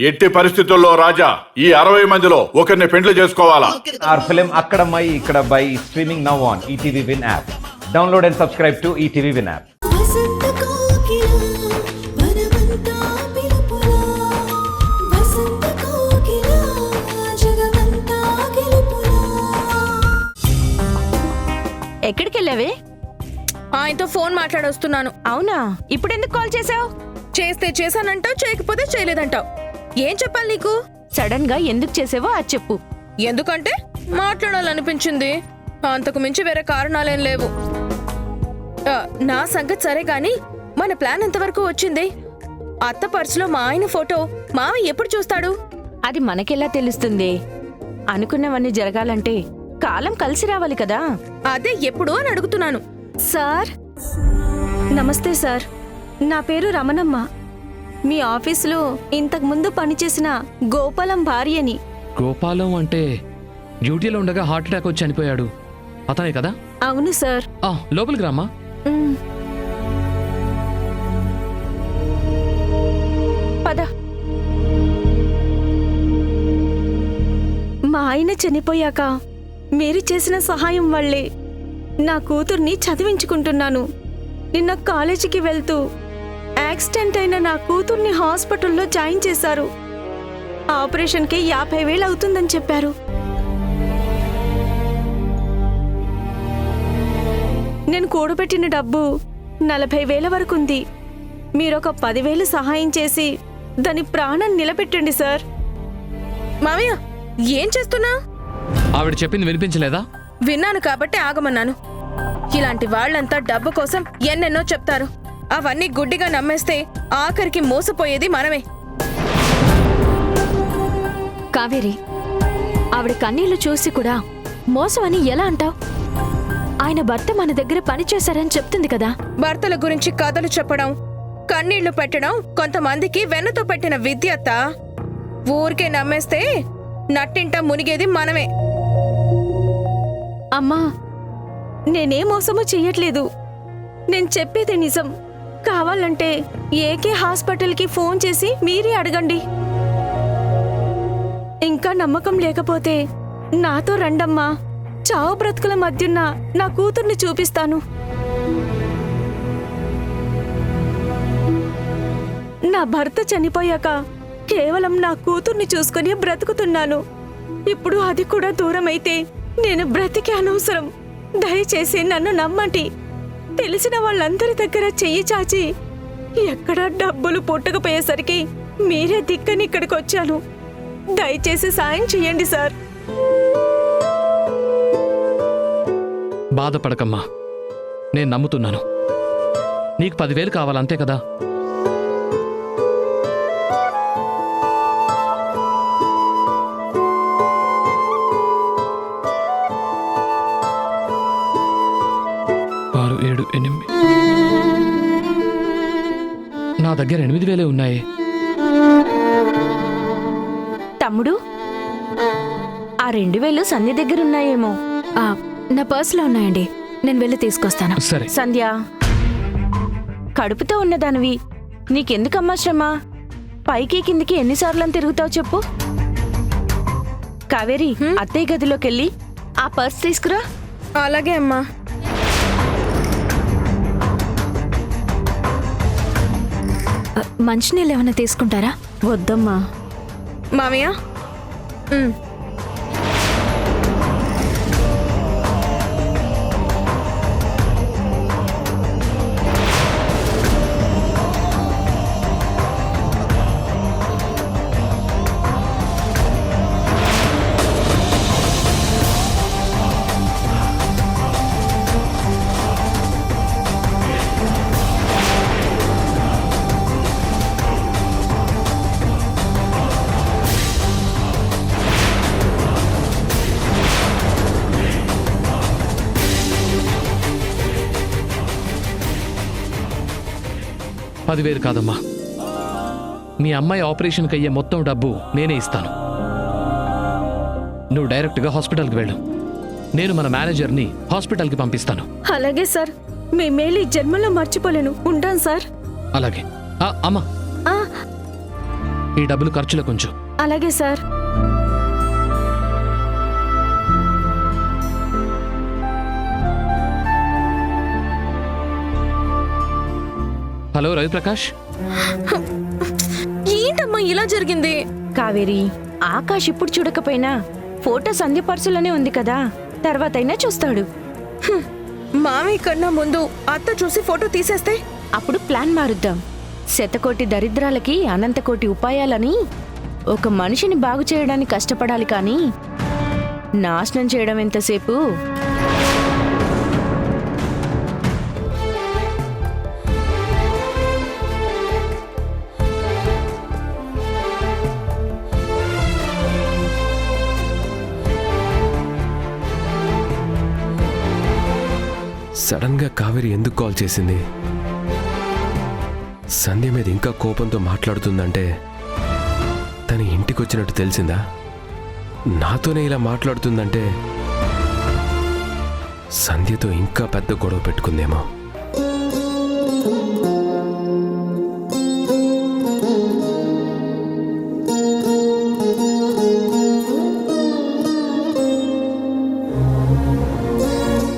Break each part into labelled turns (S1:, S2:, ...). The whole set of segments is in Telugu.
S1: ఎట్టి పరిస్థితుల్లో రాజా ఈ 60 మందిలో ఒకరిని పెండ్లి చేసుకోవాలా?
S2: Our film Akkadamai Ikkadabai is streaming now on ETV Win app. Download and subscribe to ETV Win app.
S3: వసంత కోకిల వనమంతా పిలుపులా వసంత కోకిల జగమంతా గెలుపులా.
S4: ఎక్కడికి వెళ్ళావే?
S5: ఆయనతో ఫోన్ మాట్లాడొస్తున్నాను.
S4: అవునా, ఇప్పుడెందుకు కాల్ చేసావు?
S5: చేస్తే చేశానంటావు, చేయకపోతే చేయలేదంటావు. ఏం చెప్పాలి నీకు?
S4: సడన్ గా ఎందుకు చేసావో అది చెప్పు.
S5: ఎందుకంటే మాట్లాడాలనిపించింది. అంతకు మించి వేరే కారణాలేం లేవు. నా సంగతి సరే గాని మన ప్లాన్ ఎంతవరకు వచ్చింది? అత్త పర్సులో మా ఆయన ఫోటో మామయ్య ఎప్పుడు చూస్తాడు?
S4: అది మనకెలా తెలుస్తుంది? అనుకున్నవన్నీ జరగాలంటే కాలం కలిసి రావాలి కదా.
S5: అదే ఎప్పుడు అని అడుగుతున్నాను.
S6: సార్ నమస్తే సార్, నా పేరు రమణమ్మ. మీ ఆఫీసులో ఇంతకు ముందు పనిచేసిన గోపాలం భార్యని.
S7: గోపాలం అంటే డ్యూటీలో ఉండగా హార్ట్ అటాక్ వచ్చి చనిపోయాడు అతనే కదా?
S6: అవును సార్.
S7: లోపలికి రామ్మా.
S6: మ్,
S4: పద.
S6: మా ఆయన చనిపోయాక మీరు చేసిన సహాయం వల్లే నా కూతుర్ని చదివించుకుంటున్నాను. నిన్న కాలేజీకి వెళ్తూ యాక్సిడెంట్ అయిన నా కూతుర్ని హాస్పిటల్లో జాయిన్ చేశారు. ఆపరేషన్కి 50,000 అవుతుందని చెప్పారు. నేను కూడబెట్టిన డబ్బు 40,000 వరకు ఉంది. మీరొక 10,000 సహాయం చేసి దాని ప్రాణం నిలబెట్టండి సార్.
S5: మామయ్య ఏం చేస్తున్నా?
S7: ఆవిడ చెప్పింది వినిపించలేదా?
S5: విన్నాను కాబట్టి ఆగమన్నాను. ఇలాంటి వాళ్ళంతా డబ్బు కోసం ఎన్నెన్నో చెప్తారు. అవన్నీ గుడ్డిగా నమ్మేస్తే ఆఖరికి మోసపోయేది మనమే.
S4: కావేరి, ఆవిడ కన్నీళ్లు చూసి కూడా మోసం అని ఎలా అంటావు? ఆయన భర్త మన దగ్గర పని చేశారని చెప్తుంది కదా.
S5: భర్తల గురించి కథలు చెప్పడం, కన్నీళ్లు పెట్టడం కొంతమందికి వెన్నతో పెట్టిన విద్యత్త. ఊరికే నమ్మేస్తే నట్టింట మునిగేది మనమే.
S6: అమ్మా, నేనే మోసము చెయ్యట్లేదు. నేను చెప్పేది నిజం. కావాలంటే ఏకే హాస్పిటల్కి ఫోన్ చేసి మీరే అడగండి. ఇంకా నమ్మకం లేకపోతే నాతో రండమ్మా. చావు బ్రతుకుల మధ్యున్న నా కూతుర్ని చూపిస్తాను. నా భర్త చనిపోయాక కేవలం నా కూతుర్ని చూసుకుని బ్రతుకుతున్నాను. ఇప్పుడు అది కూడా దూరమైతే నేను బ్రతికే అనవసరం. దయచేసి నన్ను నమ్మండి. తెలిసిన వాళ్ళందరి దగ్గర చెయ్యి చాచి ఎక్కడా డబ్బులు పుట్టకపోయేసరికి మీరే దిక్కని ఇక్కడికి వచ్చాను. దయచేసి సాయం చెయ్యండి సార్.
S7: బాధపడకమ్మా, నేను నమ్ముతున్నాను. నీకు 10,000 కావాలంతే కదా? నా దగ్గర 8,000 ఉన్నాయి.
S4: తమ్ముడు, ఆ 2,000 సంధ్య దగ్గర ఉన్నాయేమో.
S6: నా పర్సులో ఉన్నాయండి, నేను వెళ్ళి తీసుకొస్తాను.
S7: సరే.
S4: సంధ్య, కడుపుతో ఉన్నదానివి నీకెందుకమ్మా శ్రమ? పైకి కిందికి ఎన్నిసార్లు తిరుగుతావు చెప్పు. కావేరి, అత్తయ్య గదిలోకెళ్ళి ఆ పర్స్ తీసుకురా.
S5: అలాగే అమ్మా.
S6: మంచినీళ్ళు ఏమైనా తీసుకుంటారా?
S4: వద్దమ్మా.
S5: మామయ్య
S7: పది వేలు కాదమ్మా, మీ అమ్మాయి ఆపరేషన్కి అయ్యే మొత్తం డబ్బు నేనే ఇస్తాను. నువ్వు డైరెక్ట్గా హాస్పిటల్కి వెళ్ళు. నేను మన మేనేజర్ని హాస్పిటల్కి పంపిస్తాను.
S6: అలాగే సార్, మీ మేలు ఈ జన్మలో మర్చిపోలేను. ఉంటాను సార్.
S7: అలాగే. అమ్మా, ఈ డబ్బులు ఖర్చులో కొంచెం.
S6: అలాగే సార్.
S7: హలో రవిప్రకాష్.
S5: ఏంటమ్మా ఇలా జరిగింది?
S6: కావేరి, ఆకాష్ ఇప్పుడు చూడకపోయినా ఫోటో సంధ్య పర్సులోనే ఉంది కదా, తర్వాతైనా చూస్తాడు.
S5: మామయ్య కన్నా ముందు అత్త చూసి ఫోటో తీసేస్తే
S6: అప్పుడు ప్లాన్ మారుద్దాం. శతకోటి దరిద్రాలకి అనంతకోటి ఉపాయాలని. ఒక మనిషిని బాగు చేయడానికి కష్టపడాలి కానీ నాశనం చేయడం ఎంతసేపు?
S8: సడన్ గా కావేరి ఎందుకు కాల్ చేసింది? సంధ్య మీద ఇంకా కోపంతో మాట్లాడుతుందంటే తను ఇంటికి వచ్చినట్టు తెలిసిందా? నాతోనే ఇలా మాట్లాడుతుందంటే సంధ్యతో ఇంకా పెద్ద గొడవ పెట్టుకుందేమో.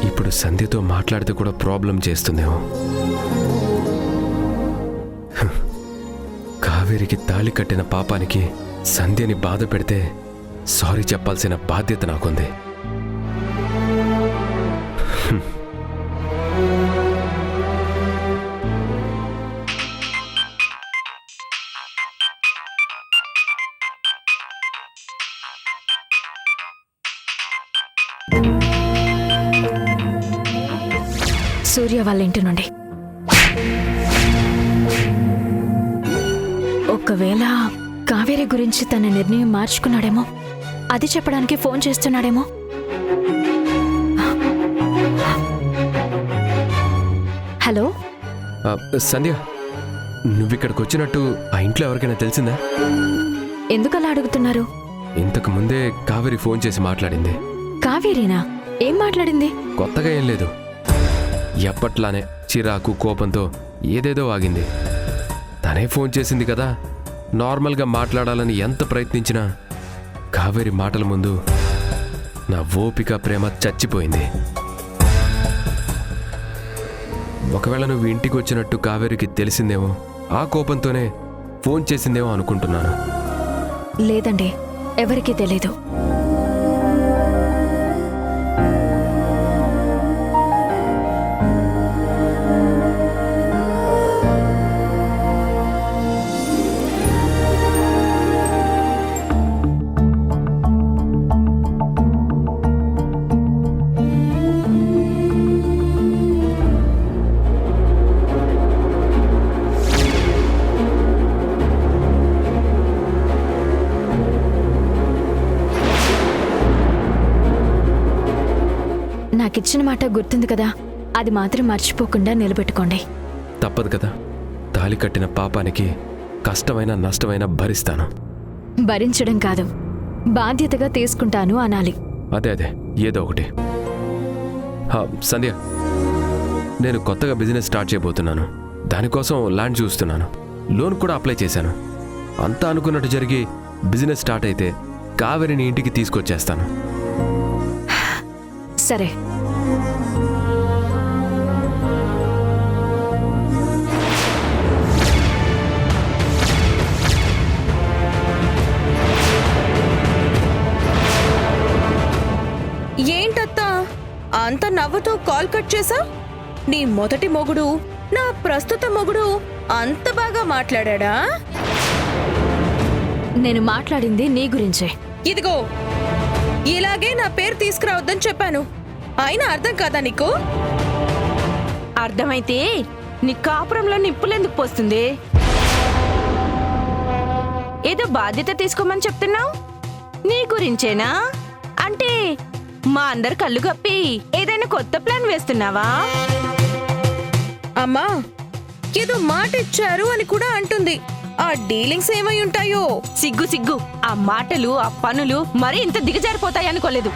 S8: ఇప్పుడు సంధ్యతో మాట్లాడితే కూడా ప్రాబ్లం చేస్తుందేమో. కావేరికి తాళి కట్టిన పాపానికి సంధ్యని బాధ పెడితే సారీ చెప్పాల్సిన బాధ్యత నాకుంది.
S4: సూర్య వాళ్ళ ఇంటి నుండి. ఒకవేళ కావేరి గురించి తన నిర్ణయం మార్చుకున్నాడేమో, అది చెప్పడానికి ఫోన్ చేస్తున్నాడేమో. హలో
S8: సంధ్య, నువ్విక్కడికి వచ్చినట్టు ఆ ఇంట్లో ఎవరికైనా తెలిసిందా?
S4: ఎందుకలా అడుగుతున్నారు?
S8: ఇంతకు ముందే కావేరి ఫోన్ చేసి మాట్లాడింది.
S4: కావేరీనా? ఏం మాట్లాడింది?
S8: కొత్తగా ఏం లేదు, ఎప్పట్లానే చిరాకు కోపంతో ఏదేదో ఆగింది. తనే ఫోన్ చేసింది కదా, నార్మల్గా మాట్లాడాలని ఎంత ప్రయత్నించినా కావేరి మాటల ముందు నా ఓపిక ప్రేమ చచ్చిపోయింది. ఒకవేళ నువ్వు ఇంటికి వచ్చినట్టు కావేరికి తెలిసిందేమో, ఆ కోపంతోనే ఫోన్ చేసిందేమో అనుకుంటున్నాను.
S4: లేదండి, ఎవరికీ తెలీదు. నాకిచ్చిన మాట గుర్తుంది కదా, అది మాత్రం మర్చిపోకుండా నిలబెట్టుకోండి.
S8: తప్పదు కదా, తాళి కట్టిన పాపానికి కష్టమైన నష్టమైన భరిస్తాను.
S4: భరించడం కాదు, బాధ్యతగా తీసుకుంటాను అనాలి.
S8: అదే ఏదో ఒకటి. సంధ్య, నేను కొత్తగా బిజినెస్ స్టార్ట్ చేయబోతున్నాను. దానికోసం ల్యాండ్ చూస్తున్నాను. లోన్ కూడా అప్లై చేశాను. అంతా అనుకున్నట్టు జరిగి బిజినెస్ స్టార్ట్ అయితే కావేరిని ఇంటికి తీసుకొచ్చేస్తాను.
S4: సరే.
S5: ఏంటత్తా అంత నవ్వుతూ కాల్ కట్ చేసా? నీ మొదటి మొగుడు నా ప్రస్తుత మొగుడు అంత బాగా మాట్లాడా?
S4: నేను మాట్లాడింది నీ గురించే.
S5: ఇదిగో, ఇలాగే నా పేరు తీసుకురావద్దని చెప్పాను, అయినా అర్థం కాదా నీకు?
S6: అర్థమైతే నీ కాపురంలో నిప్పులెందుకు పోస్తుంది? ఏదో బాధ్యత తీసుకోమని చెప్తున్నావు, నీ గురించేనా? అంటే మా అందరు కళ్ళు కప్పి ఏదైనా కొత్త ప్లాన్ వేస్తున్నావా?
S5: అమ్మా, ఏదో మాట ఇచ్చారు అని కూడా అంటుంది. ఆ డీలింగ్స్ ఏమై ఉంటాయో?
S6: సిగ్గు సిగ్గు, ఆ మాటలు ఆ పనులు మరీ ఇంత దిగజారిపోతాయి అనుకోలేదు.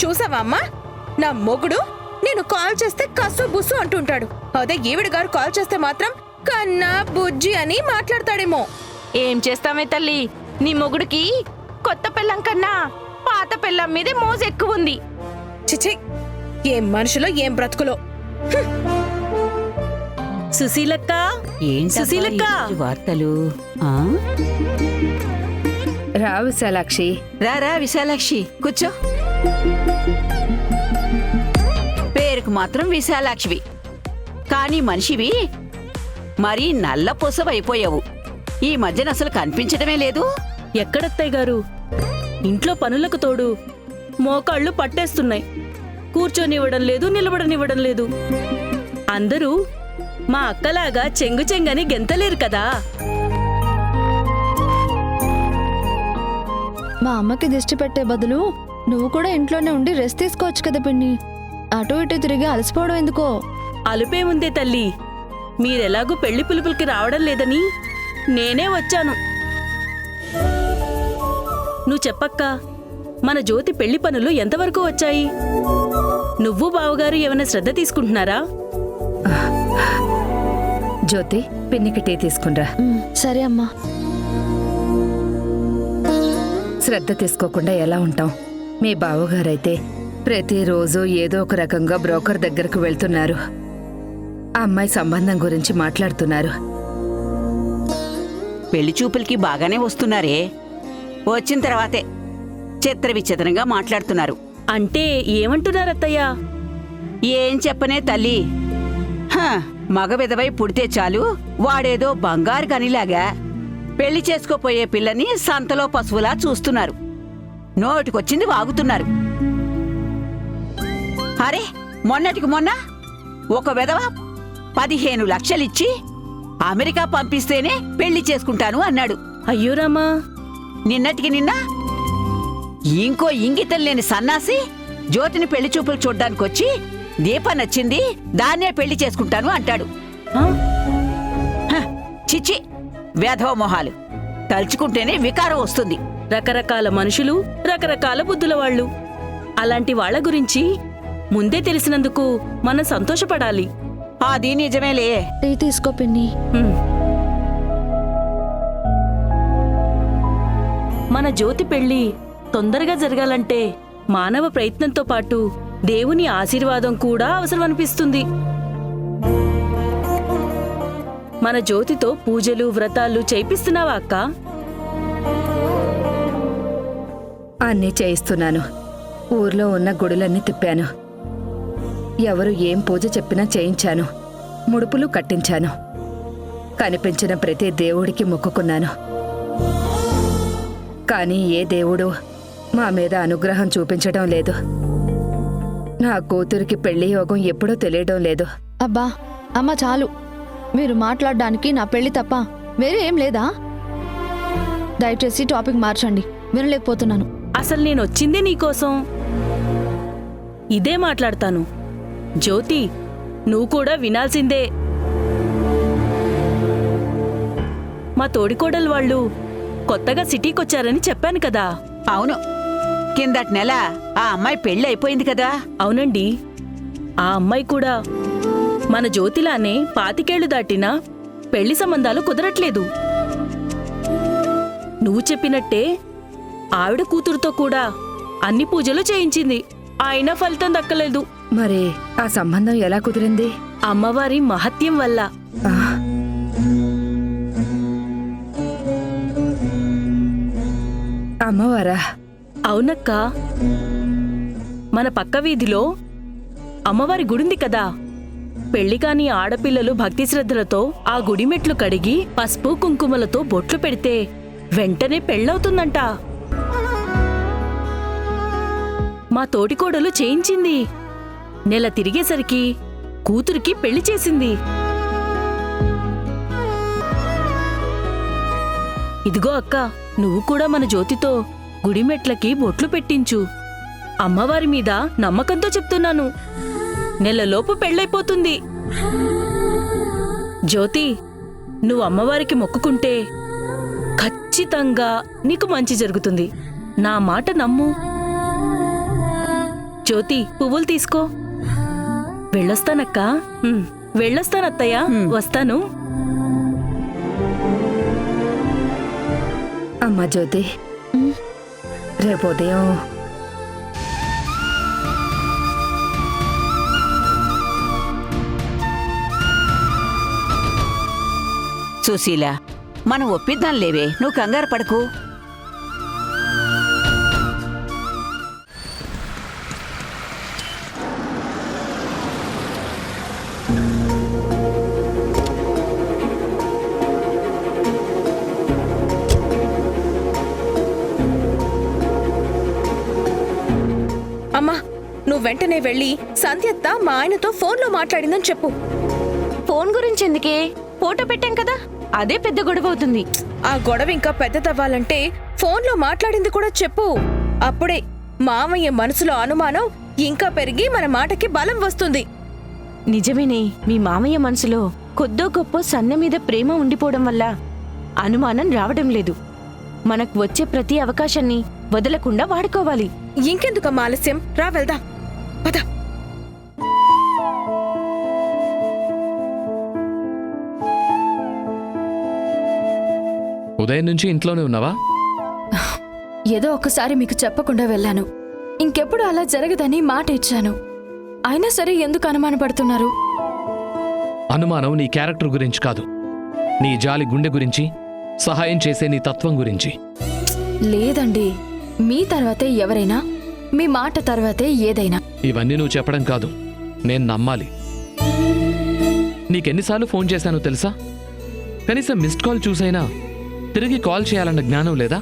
S5: చూసావా అమ్మా, నా మొగుడు నేను కాల్ చేస్తే కసు బుస్సు అంటుంటాడు. అదే ఈవిడ గారు కాల్ చేస్తే మాత్రం కన్నా బుజ్జి అని మాట్లాడతాడేమో.
S6: ఏం చేస్తామే తల్లి, నీ మొగుడికి కొత్త పెళ్ళం కన్నా పాత పెళ్ళం మీదే మోజు ఎక్కువ ఉంది.
S5: చిచి, ఏం మనుషులో ఏం బ్రతుకులో.
S6: సుశీలక్క, సుశీలక్క,
S9: వార్తలు
S6: రా విశాలాక్షి.
S9: రారా విశాలాక్షి, కూర్చో. పేరుకు మాత్రం విశాలాక్షివి, కానీ మనిషివి మరీ నల్ల పొసవైపోయావు. ఈ మధ్యన అసలు కనిపించడమే లేదు.
S6: ఎక్కడత్తయ్య గారు, ఇంట్లో పనులకు తోడు మోకాళ్ళు పట్టేస్తున్నాయి. కూర్చొనివ్వడం లేదు, నిలబడనివ్వడం లేదు. అందరూ మా అక్కలాగా చెంగు చెంగని గెంతలేరు కదా.
S4: మా అమ్మకి దిష్టి పెట్టే బదులు నువ్వు కూడా ఇంట్లోనే ఉండి రెస్ట్ తీసుకోవచ్చు కదా పిన్ని. అటు ఇటు తిరిగి అలసిపోవడం ఎందుకో.
S6: అలుపేముందే తల్లి, మీరెలాగూ పెళ్లి పిలుపులకి రావడం లేదని నేనే వచ్చాను. నువ్వు చెప్పక్క, మన జ్యోతి పెళ్లి పనులు ఎంతవరకు వచ్చాయి? నువ్వు బావగారు ఏమైనా శ్రద్ధ తీసుకుంటున్నారా?
S10: జ్యోతి, పిన్నికి టీ తీసుకునిరా.
S4: సరే అమ్మా.
S10: శ్రద్ధ తీసుకోకుండా ఎలా ఉంటాం? మీ బావగారైతే ప్రతిరోజు ఏదో ఒక రకంగా బ్రోకర్ దగ్గరకు వెళ్తున్నారు. ఆ అమ్మాయి సంబంధం గురించి మాట్లాడుతున్నారు.
S9: పెళ్లి చూపులకి బాగానే వస్తున్నారే, వచ్చిన తర్వాతే చిత్ర విచిత్రంగా మాట్లాడుతున్నారు.
S6: అంటే ఏమంటున్నారత్తయ్య?
S9: ఏం చెప్పనే తల్లి, మగ విధవై పుడితే చాలు వాడేదో బంగారు గనిలాగా పెళ్లి చేసుకోపోయే పిల్లని సంతలో పశువులా చూస్తున్నారు. నోటికొచ్చింది వాగుతున్నారు. అరే, మొన్నటికి మొన్న ఒక విధవ 15 లక్షలిచ్చి అమెరికా పంపిస్తేనే పెళ్లి చేసుకుంటాను అన్నాడు.
S6: అయ్యో రామా.
S9: నిన్నటికి నిన్న ఇంకో ఇంగితం లేని సన్నాసి జ్యోతిని పెళ్లి చూపులు చూడ్డానికొచ్చి దీప నచ్చింది, దాన్నే పెళ్లి చేసుకుంటాను అంటాడు. చిచి, వేధవ మొహాలు, తలుచుకుంటేనే వికారం వస్తుంది.
S6: రకరకాల మనుషులు, రకరకాల బుద్ధుల వాళ్ళు. అలాంటి వాళ్ళ గురించి ముందే తెలిసినందుకు మనం సంతోషపడాలి.
S9: అది నిజమేలే.
S4: టీ తీసుకో పిన్ని.
S6: మన జ్యోతి పెళ్లి తొందరగా జరగాలంటే మానవ ప్రయత్నంతో పాటు దేవుని ఆశీర్వాదం కూడా అవసరం అనిపిస్తుంది. మన జ్యోతితో పూజలు, వ్రతాలు చేయిస్తున్నావా అక్క?
S10: అన్నీ చేయిస్తున్నాను. ఊర్లో ఉన్న గుడులన్నీ తిప్పాను. ఎవరు ఏం పూజ చెప్పినా చేయించాను. ముడుపులు కట్టించాను. కనిపించిన ప్రతి దేవుడికి మొక్కుకున్నాను. కానీ ఏ దేవుడు మా మీద అనుగ్రహం చూపించడం లేదు. నా కూతురికి పెళ్లి యోగం ఎప్పుడో తెలియడం లేదు.
S4: అబ్బా అమ్మ చాలు. మీరు మాట్లాడడానికి నా పెళ్లి తప్ప వేరే ఏం లేదా? దయచేసి టాపిక్ మార్చండి, వినలేకపోతున్నాను.
S6: అసలు నేనొచ్చిందే నీకోసం. ఇదే మాట్లాడతాను. జ్యోతి, నువ్వు కూడా వినాల్సిందే. మా తోడికోడలు వాళ్ళు కొత్తగా సిటీకొచ్చారని చెప్పాను కదా.
S9: అవును, కిందటి నెల ఆ అమ్మాయి పెళ్లి అయిపోయింది కదా.
S6: అవునండి, ఆ అమ్మాయి కూడా మన జ్యోతిలానే 25 ఏళ్లు దాటినా పెళ్లి సంబంధాలు కుదరట్లేదు. నువ్వు చెప్పినట్టే ఆవిడ కూతురుతో కూడా అన్ని పూజలు చేయించింది, అయినా ఫలితం దక్కలేదు.
S10: మరి ఆ సంబంధం ఎలా కుదిరింది?
S6: అమ్మవారి మహత్యం వల్ల.
S10: ఆ, అమ్మవారా?
S6: అవునక్క, మన పక్క వీధిలో అమ్మవారి గుడుంది కదా. పెళ్లి కాని ఆడపిల్లలు భక్తి శ్రద్ధలతో ఆ గుడి మెట్లు కడిగి పసుపు కుంకుమలతో బొట్లు పెడితే వెంటనే పెళ్ళవుతుందంట. మా తోటికోడలు చేయించింది. నెల తిరిగేసరికి కూతురికి పెళ్లి చేసింది. ఇదిగో అక్క, నువ్వు కూడా మన జ్యోతితో గుడిమెట్లకి బొట్లు పెట్టించు. అమ్మవారి మీద నమ్మకంతో చెప్తున్నాను, నెలలోపు పెళ్ళైపోతుంది. జ్యోతి, నువ్వు అమ్మవారికి మొక్కుకుంటే ఖచ్చితంగా నీకు మంచి జరుగుతుంది. నా మాట నమ్ము. జ్యోతి, పువ్వులు తీసుకో. వెళ్ళొస్తానక్క. వెళ్ళొస్తానత్తయ్య. వస్తాను.
S10: అమ్మా జ్యోతి, రేపు ఉదయం
S9: సుశీల, మనం ఒప్పిద్దాం లేవే, నువ్వు కంగారు పడకు.
S5: అమ్మా, నువ్వు వెంటనే వెళ్ళి సంధ్యత్త మా ఆయనతో ఫోన్లో మాట్లాడిందని చెప్పు.
S6: ఫోన్ గురించి ఎందుకే? ఫోటో పెట్టాం కదా, అదే పెద్ద గొడవ అవుతుంది.
S5: ఆ గొడవ ఇంకా పెద్దదవ్వాలంటే ఫోన్లో మాట్లాడింది కూడా చెప్పు. అప్పుడే మామయ్య మనసులో అనుమానం ఇంకా పెరిగి మన మాటకి బలం వస్తుంది.
S6: నిజమేనే, మీ మామయ్య మనసులో కొద్దో గొప్ప సన్న మీద ప్రేమ ఉండిపోవడం వల్ల అనుమానం రావడం లేదు. మనకు వచ్చే ప్రతి అవకాశాన్ని వదలకుండా వాడుకోవాలి.
S5: ఇంకెందుకమ్మా ఆలస్యం, రా వెళ్దాం, పద.
S7: ఉదయం నుంచి ఇంట్లోనే ఉన్నావా?
S4: ఏదో ఒకసారి మీకు చెప్పకుండా వెళ్ళాను. ఇంకెప్పుడు అలా జరగదని మాట ఇచ్చాను. అయినా సరే ఎందుకు అనుమానపడుతున్నారు?
S7: అనుమానం నీ క్యారెక్టర్ గురించి కాదు, నీ జాలి గుండె గురించి, సహాయం చేసే నీ తత్వం గురించి.
S4: లేదండి, మీ తర్వాతే ఎవరైనా, మీ మాట తర్వాతే ఏదైనా.
S7: ఇవన్నీ నువ్వు చెప్పడం కాదు, నేను నమ్మాలి. నీకెన్నిసార్లు ఫోన్ చేశానో తెలుసా? కనీసం మిస్డ్ కాల్ చూసైనా తిరిగి కాల్ చేయాలన్న జ్ఞానం లేదా?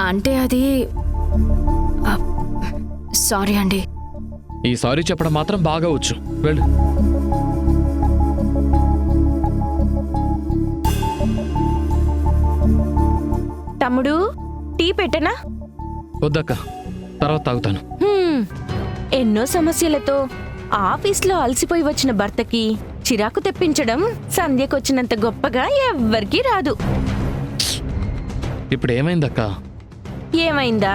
S4: అంటే అది సారీ అండి.
S7: ఈ సారీ చెప్పడం మాత్రం బాగా వచ్చు. వెళ్ళు.
S6: తమ్ముడు, టీ పెట్టనా?
S7: వద్దక్క, తర్వాత తాగుతాను.
S6: ఎన్నో సమస్యలతో ఆఫీస్లో అలసిపోయి వచ్చిన భర్తకి చిరాకు తెప్పించడం సంధ్యకొచ్చినంత గొప్పగా ఎవ్వరికీ రాదు.
S7: ఇప్పుడు ఏమైందక్క?
S6: ఏమైందా?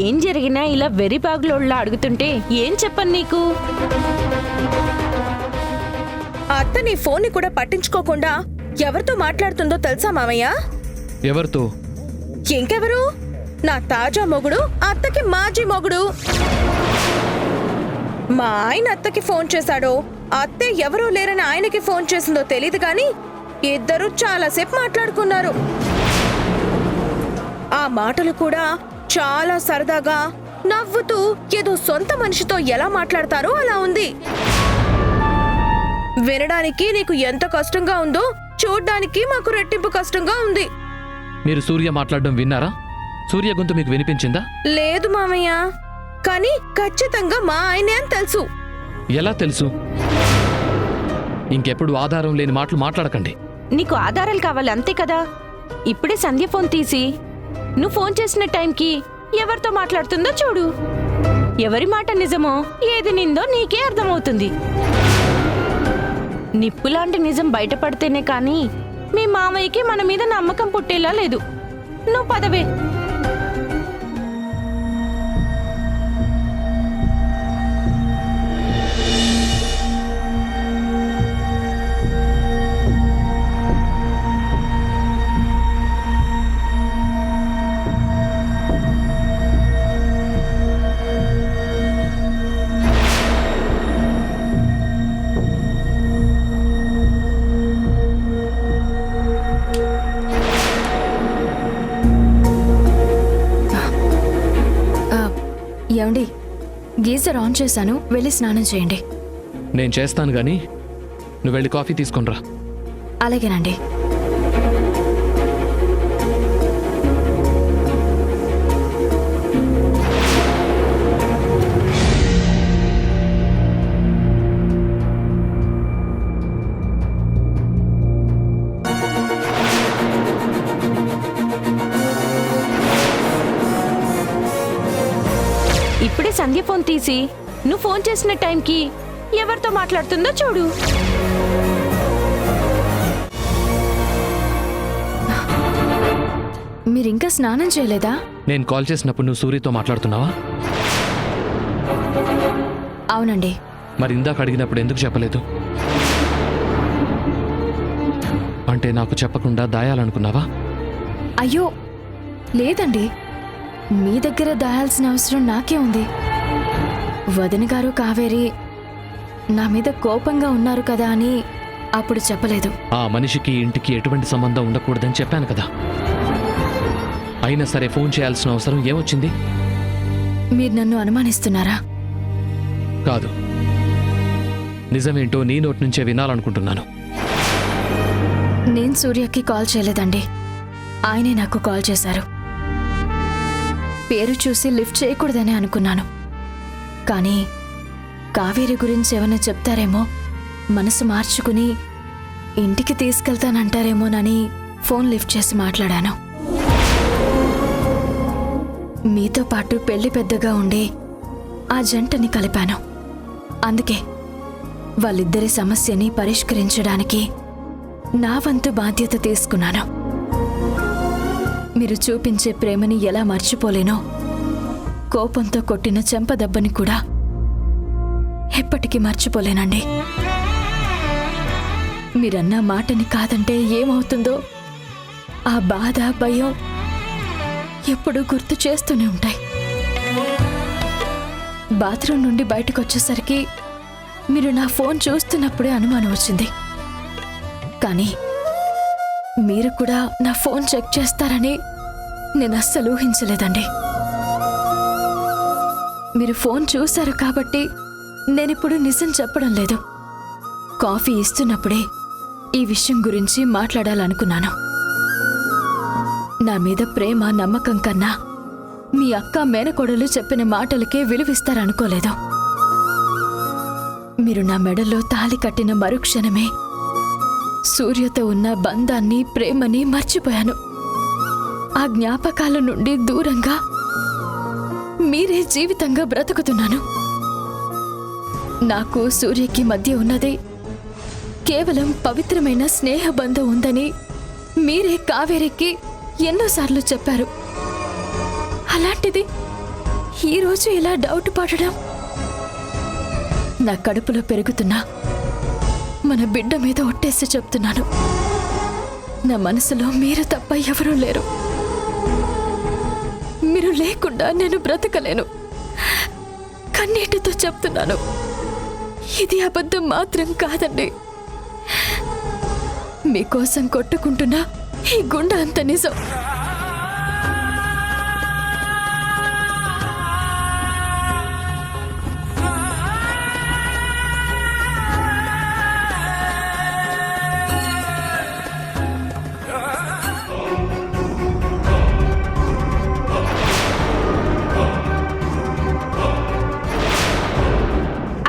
S6: ఏం జరిగినా ఇలా వెర్రిబాగులోళ్ళ అడుగుతుంటే ఏం చెప్పను నీకు?
S5: ఆ అత్త నీ ఫోన్ని కూడా పట్టించుకోకుండా ఎవరితో మాట్లాడుతుందో తెలుసా మామయ్య?
S7: ఎవరితో?
S5: ఇంకెవరు? నా తాజా మొగుడు, అత్తకి మాజీ మొగుడు. మా ఆయన అత్తకి ఫోన్ చేశాడో, అత్తే ఎవరూ లేరని ఆయనకి ఫోన్ చేసిందో తెలీదు కానీ ఇద్దరు చాలాసేపు మాట్లాడుకున్నారు. ఆ మాటలు కూడా చాలా సరదాగా, నవ్వుతూ ఏదో సొంత మనిషితో ఎలా మాట్లాడతారో అలా ఉంది. వినడానికి నీకు ఎంత కష్టంగా ఉందో చూడ్డానికి మాకు రెట్టింపు కష్టంగా ఉంది.
S7: మీరు సూర్య మాట్లాడడం విన్నారా? సూర్య గొంతు మీకు వినిపించిందా?
S5: లేదు మామయ్య, కానీ ఖచ్చితంగా మా ఆయనే అని తెలుసు.
S7: ఎలా తెలుసు? ఇంకెప్పుడు ఆధారం లేని మాటలు మాట్లాడకండి.
S6: నీకు ఆధారాలు కావాలి అంతే కదా? ఇప్పుడే సంధ్య ఫోన్ తీసి నువ్వు ఫోన్ చేసిన టైంకి ఎవరితో మాట్లాడుతుందో చూడు. ఎవరి మాట నిజమో ఏది నిందో నీకే అర్థమవుతుంది. నిప్పులాంటి నిజం బయటపడితేనే కానీ మీ మామయ్యకి మన మీద నమ్మకం పుట్టేలా లేదు. నువ్వు పదవే.
S4: ఏమండి, గీజర్ ఆన్ చేశాను, వెళ్ళి స్నానం చేయండి.
S7: నేను చేస్తాను గాని నువ్వు వెళ్ళి కాఫీ తీసుకొనిరా.
S4: అలాగేనండి.
S6: ఇప్పుడే సంధ్య ఫోన్ తీసి నువ్వు ఫోన్ చేసిన టైంకి ఎవరితో మాట్లాడుతుందో చూడు.
S4: మీరింకా స్నానం చేయలేదా?
S7: నేను కాల్ చేసినప్పుడు నువ్వు సూర్యతో మాట్లాడుతున్నావా?
S4: అవునండి,
S7: మరి ఇందాక అడిగినప్పుడు ఎందుకు చెప్పలేదు? అంటే నాకు చెప్పకుండా దాయాలనుకున్నావా?
S4: అయ్యో లేదండి, మీ దగ్గర దాయాల్సిన అవసరం నాకే ఉంది. వదిన గారు కావేరి నా మీద కోపంగా ఉన్నారు కదా అని అప్పుడు చెప్పలేదు.
S7: ఆ మనిషికి ఇంటికి ఎటువంటి సంబంధం ఉండకూడదని చెప్పాను కదా. అయినా సరే ఫోన్ చేయాల్సిన అవసరం ఏమొచ్చింది?
S4: మీరు నన్ను అనుమానిస్తున్నారా?
S7: కాదు, నిజమేంటో నీ నోటి నుంచే వినాలనుకుంటున్నాను.
S4: నేను సూర్యకి కాల్ చేయలేదండి, ఆయనే నాకు కాల్ చేశారు. పేరు చూసి లిఫ్ట్ చేయకూడదని అనుకున్నాను, కానీ కావేరి గురించి ఏమైనా చెప్తారేమో, మనసు మార్చుకుని ఇంటికి తీసుకెళ్తానంటారేమోనని ఫోన్ లిఫ్ట్ చేసి మాట్లాడాను. మీతో పాటు పెళ్లి పెద్దగా ఉండి ఆ జంటని కలిపాను. అందుకే వాళ్ళిద్దరి సమస్యని పరిష్కరించడానికి నా వంతు బాధ్యత తీసుకున్నాను. మీరు చూపించే ప్రేమని ఎలా మర్చిపోలేనో, కోపంతో కొట్టిన చెంపదెబ్బని కూడా ఎప్పటికీ మర్చిపోలేనండి. మీరన్న మాటని కాదంటే ఏమవుతుందో ఆ బాధ, భయం ఎప్పుడూ గుర్తు చేస్తూనే ఉంటాయి. బాత్రూమ్ నుండి బయటకు వచ్చేసరికి మీరు నా ఫోన్ చూస్తున్నప్పుడే అనుమానం వచ్చింది. కానీ మీరు కూడా నా ఫోన్ చెక్ చేస్తారని నేను అస్సలు ఊహించలేదండి. మీరు ఫోన్ చూశారు కాబట్టి నేనిప్పుడు నిజం చెప్పడం లేదు. కాఫీ ఇస్తున్నప్పుడే ఈ విషయం గురించి మాట్లాడాలనుకున్నాను. నా మీద ప్రేమ, నమ్మకం కన్నా మీ అక్క, మేనకోడలు చెప్పిన మాటలకే విలువిస్తారనుకోలేదు. మీరు నా మెడలో తాళి కట్టిన మరుక్షణమే సూర్యతో ఉన్న బంధాన్ని, ప్రేమని మర్చిపోయాను. ఆ జ్ఞాపకాల నుండి దూరంగా మీరే జీవితంగా బ్రతుకుతున్నాను. నాకు సూర్యకి మధ్య ఉన్నది కేవలం పవిత్రమైన స్నేహబంధం ఉందని మీరే కావేరికి ఎన్నోసార్లు చెప్పారు. అలాంటిది ఈరోజు ఇలా డౌట్ పడడం, నా కడుపులో పెరుగుతున్నా మన బిడ్డ మీద ఒట్టేసి చెప్తున్నాను, నా మనసులో మీరు తప్ప ఎవరూ లేరు. మీరు లేకుండా నేను బ్రతకలేను. కన్నీటితో చెప్తున్నాను, ఇది అబద్ధం మాత్రం కాదండి. మీకోసం కొట్టుకుంటున్నా ఈ గుండె అంత నిజం.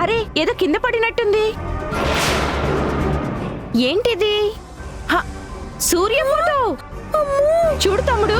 S9: అరే, ఏదో కింద పడినట్టుంది. ఏంటిది? సూర్య ఫోటో చూడు తమ్ముడు.